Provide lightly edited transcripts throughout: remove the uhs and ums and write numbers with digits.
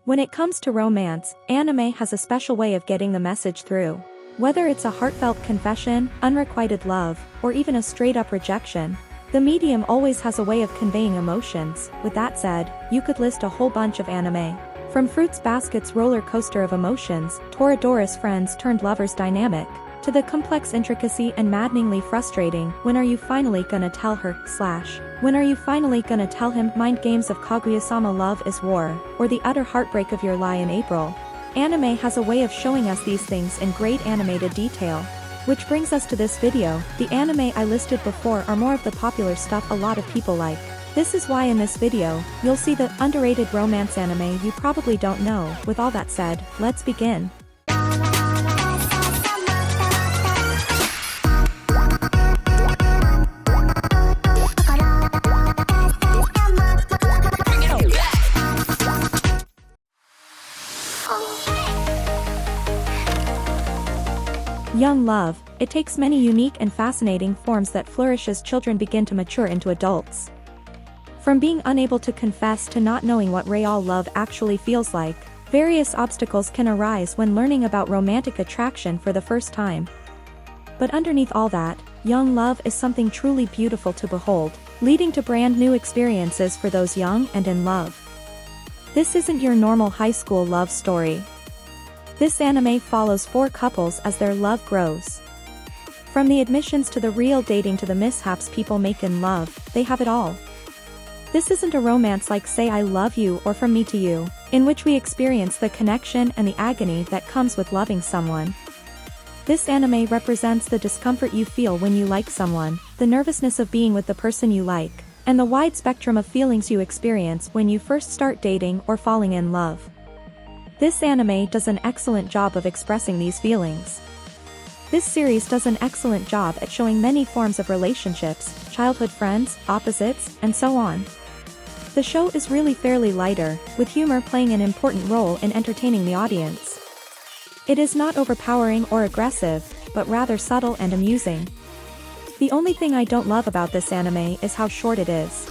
When it comes to romance, anime has a special way of getting the message through. Whether it's a heartfelt confession, unrequited love, or even a straight-up rejection, the medium always has a way of conveying emotions. With that said, you could list a whole bunch of anime. From Fruits Basket's roller coaster of emotions, Toradora's friends-turned-lovers dynamic, to the complex intricacy and maddeningly frustrating when are you finally gonna tell her, / when are you finally gonna tell him mind games of Kaguya-sama Love is War, or the utter heartbreak of Your Lie in April. Anime has a way of showing us these things in great animated detail. Which brings us to this video. The anime I listed before are more of the popular stuff a lot of people like. This is why in this video, you'll see the underrated romance anime you probably don't know. With all that said, let's begin. Young love, it takes many unique and fascinating forms that flourish as children begin to mature into adults. From being unable to confess to not knowing what real love actually feels like, various obstacles can arise when learning about romantic attraction for the first time. But underneath all that, young love is something truly beautiful to behold, leading to brand new experiences for those young and in love. This isn't your normal high school love story. This anime follows 4 couples as their love grows. From the admissions to the real dating to the mishaps people make in love, they have it all. This isn't a romance like Say I Love You or From Me to You, in which we experience the connection and the agony that comes with loving someone. This anime represents the discomfort you feel when you like someone, the nervousness of being with the person you like, and the wide spectrum of feelings you experience when you first start dating or falling in love. This anime does an excellent job of expressing these feelings. This series does an excellent job at showing many forms of relationships, childhood friends, opposites, and so on. The show is really fairly lighter, with humor playing an important role in entertaining the audience. It is not overpowering or aggressive, but rather subtle and amusing. The only thing I don't love about this anime is how short it is.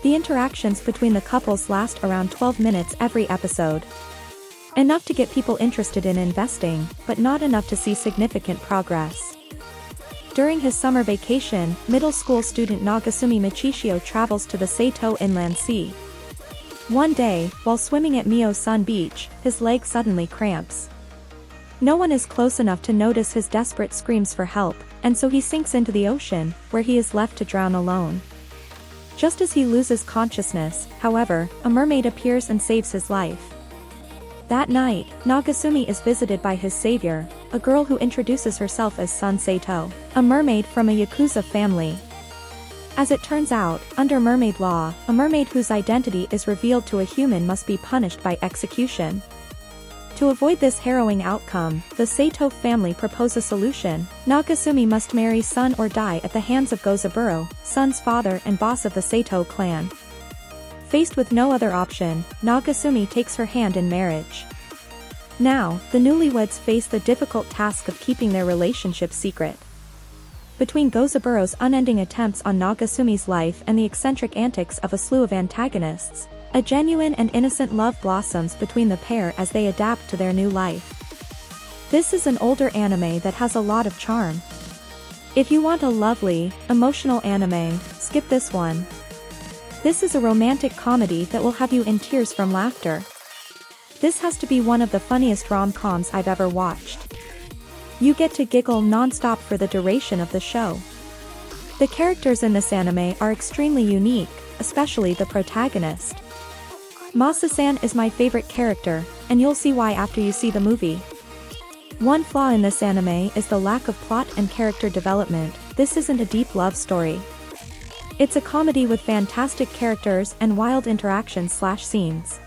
The interactions between the couples last around 12 minutes every episode. Enough to get people interested in investing, but not enough to see significant progress. During his summer vacation, middle school student Nagasumi Michishio travels to the Seto Inland Sea. One day, while swimming at Mio-sun Beach, his leg suddenly cramps. No one is close enough to notice his desperate screams for help, and so he sinks into the ocean, where he is left to drown alone. Just as he loses consciousness, however, a mermaid appears and saves his life. That night, Nagasumi is visited by his savior, a girl who introduces herself as Sun Seto, a mermaid from a Yakuza family. As it turns out, under mermaid law, a mermaid whose identity is revealed to a human must be punished by execution. To avoid this harrowing outcome, the Seto family propose a solution. Nagasumi must marry Sun or die at the hands of Gozaburo, Sun's father and boss of the Seto clan. Faced with no other option, Nagasumi takes her hand in marriage. Now, the newlyweds face the difficult task of keeping their relationship secret. Between Gozaburo's unending attempts on Nagasumi's life and the eccentric antics of a slew of antagonists, a genuine and innocent love blossoms between the pair as they adapt to their new life. This is an older anime that has a lot of charm. If you want a lovely, emotional anime, skip this one. This is a romantic comedy that will have you in tears from laughter. This has to be one of the funniest rom-coms I've ever watched. You get to giggle non-stop for the duration of the show. The characters in this anime are extremely unique, especially the protagonist. Masa-san is my favorite character, and you'll see why after you see the movie. One flaw in this anime is the lack of plot and character development. This isn't a deep love story. It's a comedy with fantastic characters and wild interactions/scenes.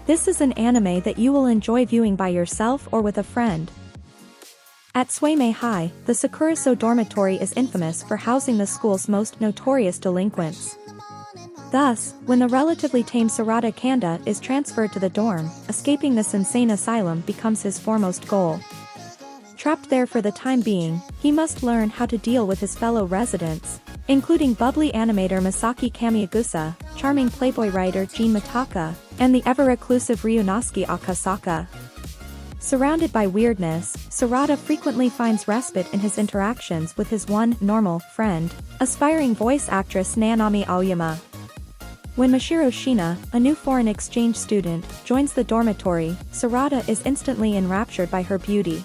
This is an anime that you will enjoy viewing by yourself or with a friend. At Suimei High, the Sakurasou dormitory is infamous for housing the school's most notorious delinquents. Thus, when the relatively tame Tsuredure Children is transferred to the dorm, escaping this insane asylum becomes his foremost goal. Trapped there for the time being, he must learn how to deal with his fellow residents, including bubbly animator Masaki Kamiyagusa, charming playboy writer Jin Mitaka, and the ever-reclusive Ryunosuke Akasaka. Surrounded by weirdness, Sarada frequently finds respite in his interactions with his one normal friend, aspiring voice actress Nanami Aoyama. When Mashiro Shina, a new foreign exchange student, joins the dormitory, Sarada is instantly enraptured by her beauty.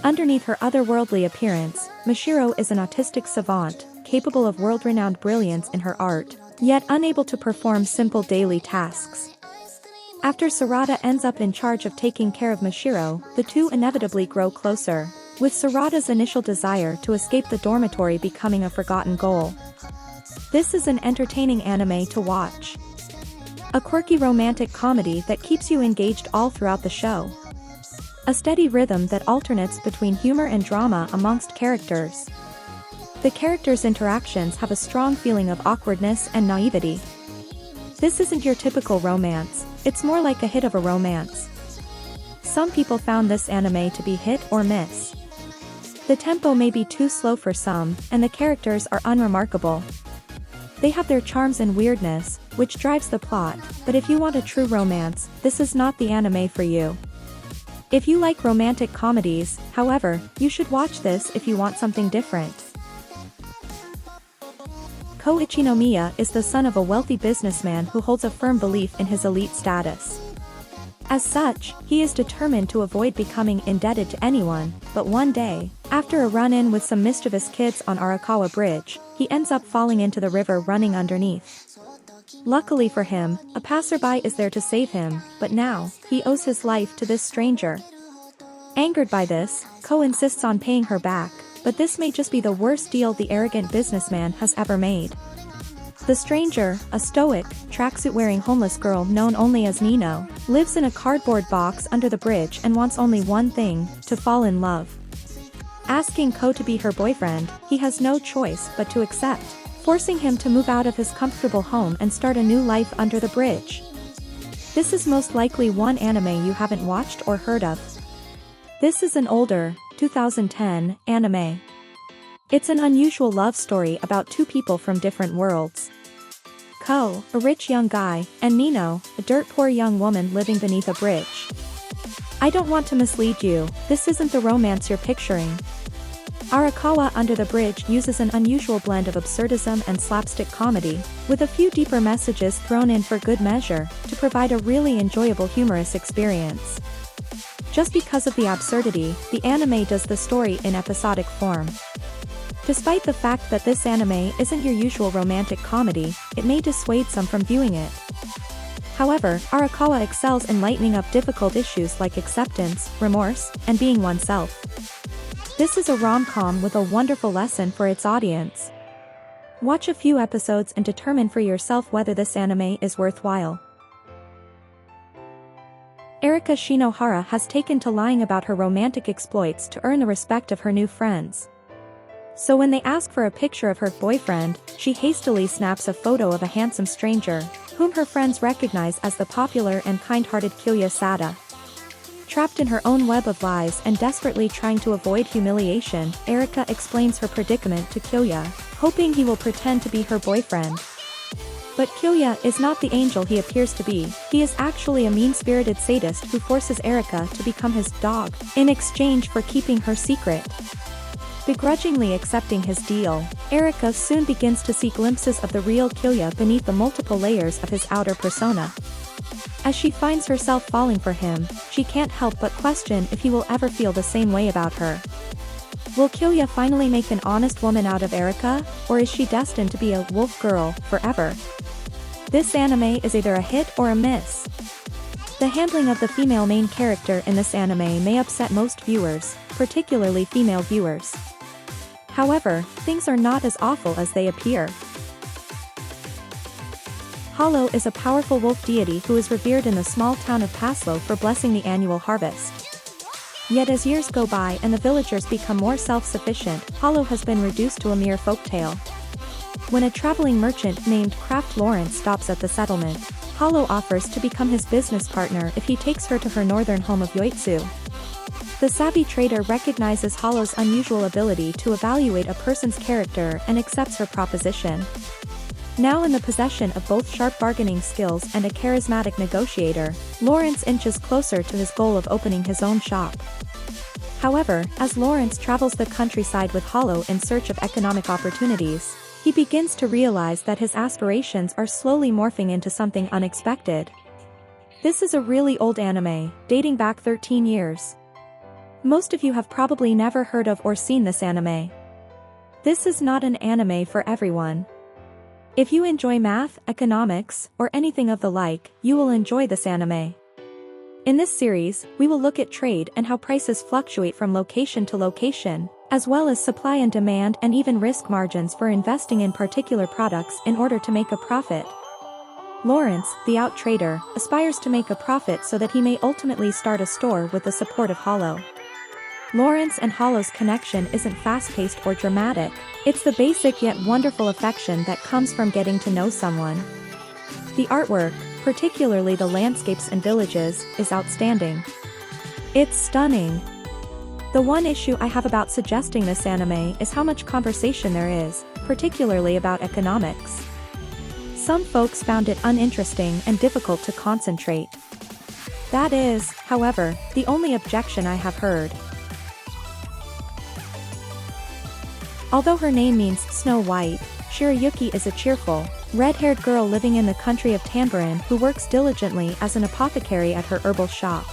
Underneath her otherworldly appearance, Mashiro is an autistic savant, capable of world-renowned brilliance in her art, yet unable to perform simple daily tasks. After Sarada ends up in charge of taking care of Mashiro, the two inevitably grow closer, with Sarada's initial desire to escape the dormitory becoming a forgotten goal. This is an entertaining anime to watch. A quirky romantic comedy that keeps you engaged all throughout the show. A steady rhythm that alternates between humor and drama amongst characters. The characters' interactions have a strong feeling of awkwardness and naivety. This isn't your typical romance, it's more like a hit of a romance. Some people found this anime to be hit or miss. The tempo may be too slow for some, and the characters are unremarkable. They have their charms and weirdness, which drives the plot, but if you want a true romance, this is not the anime for you. If you like romantic comedies, however, you should watch this if you want something different. Ko Ichinomiya is the son of a wealthy businessman who holds a firm belief in his elite status. As such, he is determined to avoid becoming indebted to anyone, but one day, after a run-in with some mischievous kids on Arakawa Bridge, he ends up falling into the river running underneath. Luckily for him, a passerby is there to save him, but now, he owes his life to this stranger. Angered by this, Ko insists on paying her back, but this may just be the worst deal the arrogant businessman has ever made. The stranger, a stoic, tracksuit-wearing homeless girl known only as Nino, lives in a cardboard box under the bridge and wants only one thing, to fall in love. Asking Ko to be her boyfriend, he has no choice but to accept, forcing him to move out of his comfortable home and start a new life under the bridge. This is most likely one anime you haven't watched or heard of. This is an older, 2010, anime. It's an unusual love story about two people from different worlds. Ko, a rich young guy, and Nino, a dirt-poor young woman living beneath a bridge. I don't want to mislead you, this isn't the romance you're picturing. Arakawa Under the Bridge uses an unusual blend of absurdism and slapstick comedy, with a few deeper messages thrown in for good measure, to provide a really enjoyable humorous experience. Just because of the absurdity, the anime does the story in episodic form. Despite the fact that this anime isn't your usual romantic comedy, it may dissuade some from viewing it. However, Arakawa excels in lightening up difficult issues like acceptance, remorse, and being oneself. This is a rom-com with a wonderful lesson for its audience. Watch a few episodes and determine for yourself whether this anime is worthwhile. Erika Shinohara has taken to lying about her romantic exploits to earn the respect of her new friends. So when they ask for a picture of her boyfriend, she hastily snaps a photo of a handsome stranger, whom her friends recognize as the popular and kind-hearted Kaguya-sama. Trapped in her own web of lies and desperately trying to avoid humiliation, Erika explains her predicament to Kaguya, hoping he will pretend to be her boyfriend. But Kaguya is not the angel he appears to be, he is actually a mean-spirited sadist who forces Erika to become his dog, in exchange for keeping her secret. Begrudgingly accepting his deal, Erika soon begins to see glimpses of the real Kaguya beneath the multiple layers of his outer persona. As she finds herself falling for him, she can't help but question if he will ever feel the same way about her. Will Kaguya finally make an honest woman out of Erika, or is she destined to be a wolf girl forever? This anime is either a hit or a miss. The handling of the female main character in this anime may upset most viewers, particularly female viewers. However, things are not as awful as they appear. Hollow is a powerful wolf deity who is revered in the small town of Paslo for blessing the annual harvest. Yet as years go by and the villagers become more self-sufficient, Hollow has been reduced to a mere folktale. When a traveling merchant named Kraft Lawrence stops at the settlement, Hollow offers to become his business partner if he takes her to her northern home of Yoitsu. The savvy trader recognizes Hollow's unusual ability to evaluate a person's character and accepts her proposition. Now in the possession of both sharp bargaining skills and a charismatic negotiator, Lawrence inches closer to his goal of opening his own shop. However, as Lawrence travels the countryside with Hollow in search of economic opportunities, he begins to realize that his aspirations are slowly morphing into something unexpected. This is a really old anime, dating back 13 years. Most of you have probably never heard of or seen this anime. This is not an anime for everyone. If you enjoy math, economics, or anything of the like, you will enjoy this anime. In this series, we will look at trade and how prices fluctuate from location to location, as well as supply and demand and even risk margins for investing in particular products in order to make a profit. Lawrence, the out-trader, aspires to make a profit so that he may ultimately start a store with the support of Hollow. Lawrence and Hollow's connection isn't fast-paced or dramatic, it's the basic yet wonderful affection that comes from getting to know someone. The artwork, particularly the landscapes and villages, is outstanding. It's stunning. The one issue I have about suggesting this anime is how much conversation there is, particularly about economics. Some folks found it uninteresting and difficult to concentrate. That is, however, the only objection I have heard. Although her name means Snow White, Shirayuki is a cheerful, red-haired girl living in the country of Tamborin who works diligently as an apothecary at her herbal shop.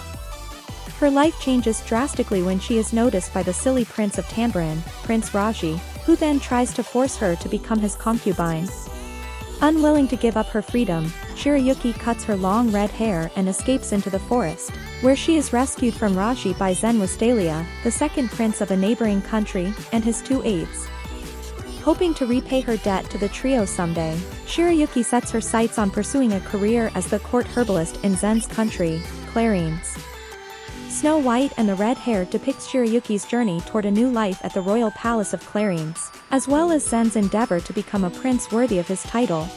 Her life changes drastically when she is noticed by the silly prince of Tamborin, Prince Raji, who then tries to force her to become his concubine. Unwilling to give up her freedom, Shirayuki cuts her long red hair and escapes into the forest, where she is rescued from Raji by Zen Wistalia, the second prince of a neighboring country, and his two aides. Hoping to repay her debt to the trio someday, Shirayuki sets her sights on pursuing a career as the court herbalist in Zen's country, Clarines. Snow White and the Red Hair depicts Shirayuki's journey toward a new life at the royal palace of Clarines, as well as Zen's endeavor to become a prince worthy of his title.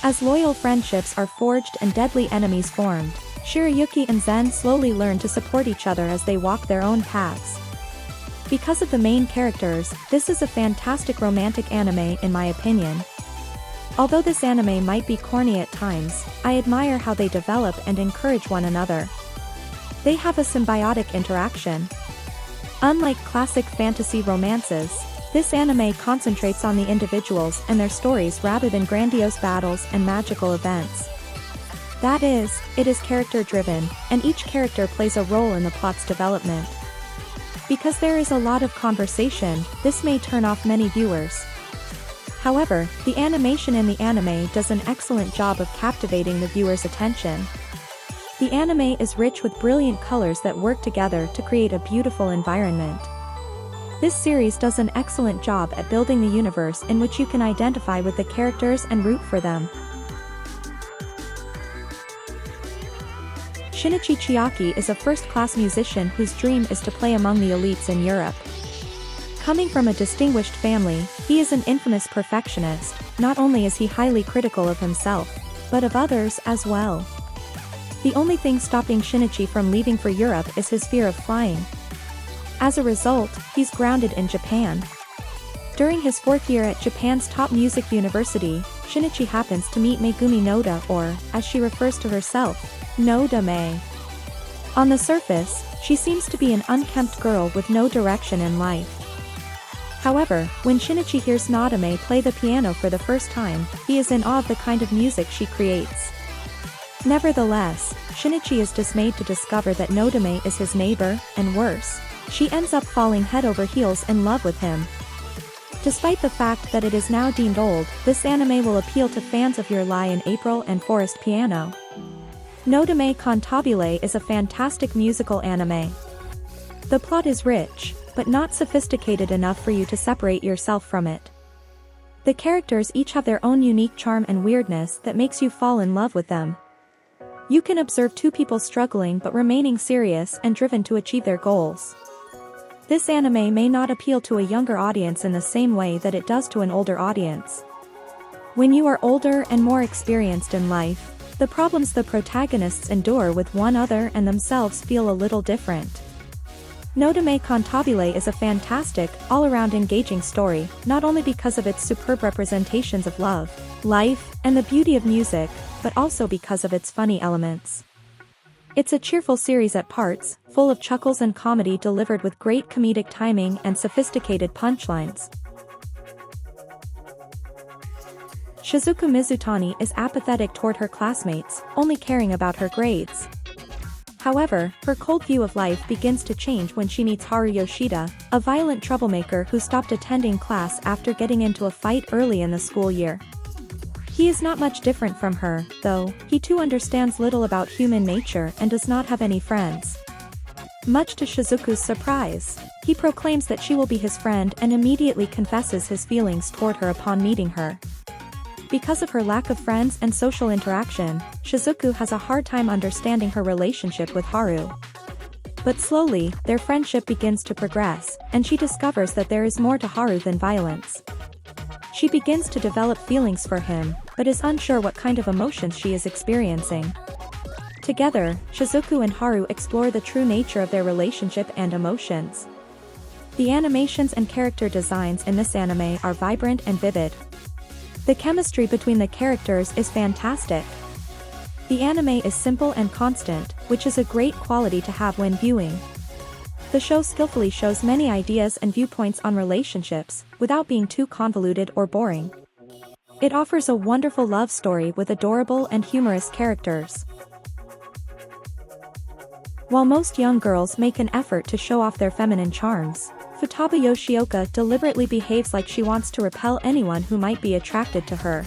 As loyal friendships are forged and deadly enemies formed, Shirayuki and Zen slowly learn to support each other as they walk their own paths. Because of the main characters, this is a fantastic romantic anime in my opinion. Although this anime might be corny at times, I admire how they develop and encourage one another. They have a symbiotic interaction. Unlike classic fantasy romances, this anime concentrates on the individuals and their stories rather than grandiose battles and magical events. That is, it is character-driven, and each character plays a role in the plot's development. Because there is a lot of conversation, this may turn off many viewers. However, the animation in the anime does an excellent job of captivating the viewer's attention. The anime is rich with brilliant colors that work together to create a beautiful environment. This series does an excellent job at building the universe in which you can identify with the characters and root for them. Shinichi Chiaki is a first-class musician whose dream is to play among the elites in Europe. Coming from a distinguished family, he is an infamous perfectionist. Not only is he highly critical of himself, but of others as well. The only thing stopping Shinichi from leaving for Europe is his fear of flying. As a result, he's grounded in Japan. During his 4th year at Japan's top music university, Shinichi happens to meet Megumi Noda, or, as she refers to herself, Nodame. On the surface, she seems to be an unkempt girl with no direction in life. However, when Shinichi hears Nodame play the piano for the first time, he is in awe of the kind of music she creates. Nevertheless, Shinichi is dismayed to discover that Nodame is his neighbor, and worse, she ends up falling head over heels in love with him. Despite the fact that it is now deemed old, this anime will appeal to fans of Your Lie in April and Forest Piano. Nodame Cantabile is a fantastic musical anime. The plot is rich, but not sophisticated enough for you to separate yourself from it. The characters each have their own unique charm and weirdness that makes you fall in love with them. You can observe two people struggling but remaining serious and driven to achieve their goals. This anime may not appeal to a younger audience in the same way that it does to an older audience. When you are older and more experienced in life, the problems the protagonists endure with one another and themselves feel a little different. Nodame Cantabile is a fantastic, all-around engaging story, not only because of its superb representations of love, life, and the beauty of music, but also because of its funny elements. It's a cheerful series at parts, full of chuckles and comedy delivered with great comedic timing and sophisticated punchlines. Shizuku Mizutani is apathetic toward her classmates, only caring about her grades. However, her cold view of life begins to change when she meets Haru Yoshida, a violent troublemaker who stopped attending class after getting into a fight early in the school year. He is not much different from her, though. He too understands little about human nature and does not have any friends. Much to Shizuku's surprise, he proclaims that she will be his friend and immediately confesses his feelings toward her upon meeting her. Because of her lack of friends and social interaction, Shizuku has a hard time understanding her relationship with Haru. But slowly, their friendship begins to progress, and she discovers that there is more to Haru than violence. She begins to develop feelings for him, but is unsure what kind of emotions she is experiencing. Together, Shizuku and Haru explore the true nature of their relationship and emotions. The animations and character designs in this anime are vibrant and vivid. The chemistry between the characters is fantastic. The anime is simple and constant, which is a great quality to have when viewing. The show skillfully shows many ideas and viewpoints on relationships, without being too convoluted or boring. It offers a wonderful love story with adorable and humorous characters. While most young girls make an effort to show off their feminine charms, Futaba Yoshioka deliberately behaves like she wants to repel anyone who might be attracted to her.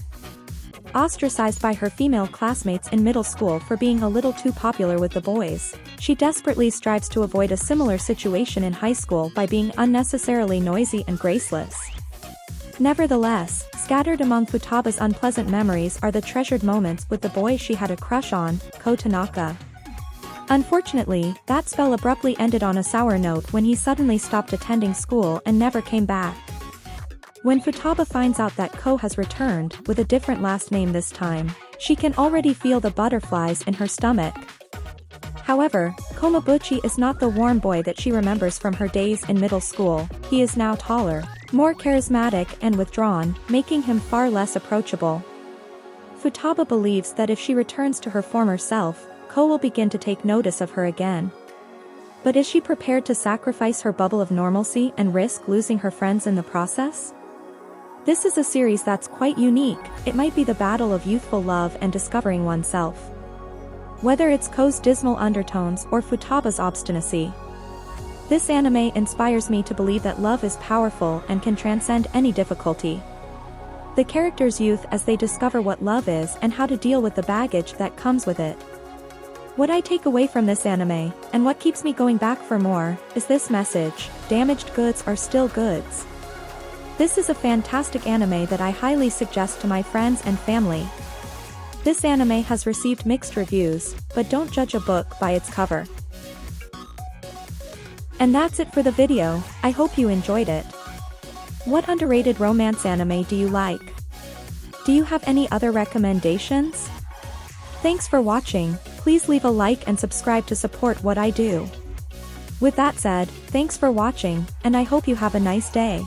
Ostracized by her female classmates in middle school for being a little too popular with the boys, she desperately strives to avoid a similar situation in high school by being unnecessarily noisy and graceless. Nevertheless, scattered among Futaba's unpleasant memories are the treasured moments with the boy she had a crush on, Ko Tanaka. Unfortunately, that spell abruptly ended on a sour note when he suddenly stopped attending school and never came back. When Futaba finds out that Ko has returned, with a different last name this time, she can already feel the butterflies in her stomach. However, Komabuchi is not the warm boy that she remembers from her days in middle school. He is now taller, more charismatic and withdrawn, making him far less approachable. Futaba believes that if she returns to her former self, Ko will begin to take notice of her again. But is she prepared to sacrifice her bubble of normalcy and risk losing her friends in the process? This is a series that's quite unique. It might be the battle of youthful love and discovering oneself. Whether it's Ko's dismal undertones or Futaba's obstinacy, this anime inspires me to believe that love is powerful and can transcend any difficulty. The characters' youth as they discover what love is and how to deal with the baggage that comes with it. What I take away from this anime, and what keeps me going back for more, is this message: damaged goods are still goods. This is a fantastic anime that I highly suggest to my friends and family. This anime has received mixed reviews, but don't judge a book by its cover. And that's it for the video. I hope you enjoyed it. What underrated romance anime do you like? Do you have any other recommendations? Thanks for watching. Please leave a like and subscribe to support what I do. With that said, thanks for watching, and I hope you have a nice day.